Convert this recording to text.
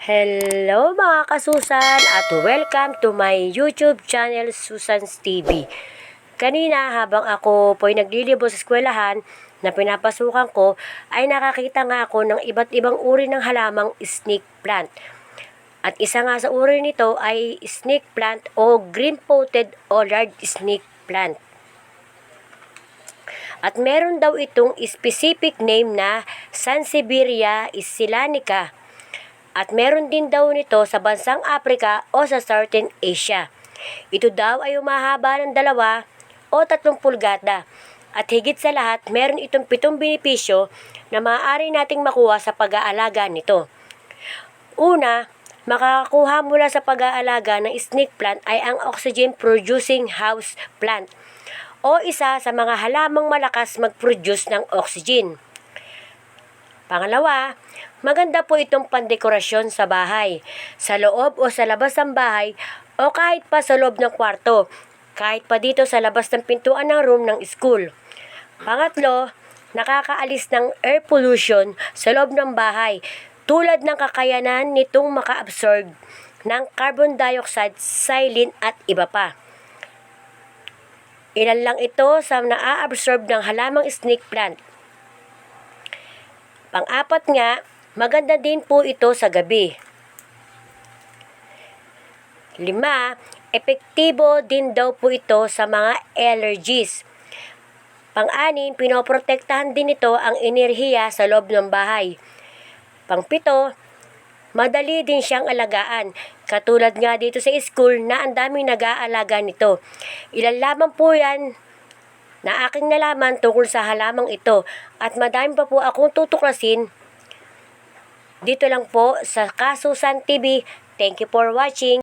Hello mga kasusan at welcome to my YouTube channel Susan's TV. Kanina habang ako po'y naglilibot sa eskwelahan na pinapasukan ko ay nakakita nga ako ng iba't ibang uri ng halamang snake plant. At isa nga sa uri nito ay snake plant o green-potted ollard snake plant. At meron daw itong specific name na Sansevieria islandica. At meron din daw nito sa bansang Africa o sa Southern Asia. Ito daw ay umahaba ng 2 o 3 pulgada. At higit sa lahat, meron itong 7 benepisyo na maaari nating makuha sa pag-aalaga nito. Una, makakakuha mula sa pag-aalaga ng snake plant ay ang oxygen-producing house plant o isa sa mga halamang malakas mag-produce ng oxygen. Pangalawa, maganda po itong pandekorasyon sa bahay, sa loob o sa labas ng bahay o kahit pa sa loob ng kwarto, kahit pa dito sa labas ng pintuan ng room ng school. Pangatlo, nakakaalis ng air pollution sa loob ng bahay tulad ng kakayanan nitong maka-absorb ng carbon dioxide, xylene at iba pa. Ilan lang ito sa naa-absorb ng halamang snake plant. Pang-apat nga, maganda din po ito sa gabi. 5, epektibo din daw po ito sa mga allergies. Pang-6, pinoprotektahan din ito ang enerhiya sa loob ng bahay. Pang-7, madali din siyang alagaan. Katulad nga dito sa school na ang daming nag-aalaga nito. Ilan lamang po yan na aking nalaman tungkol sa halamang ito at madami pa po akong tutuklasin dito lang po sa Kasusan TV. Thank you for watching.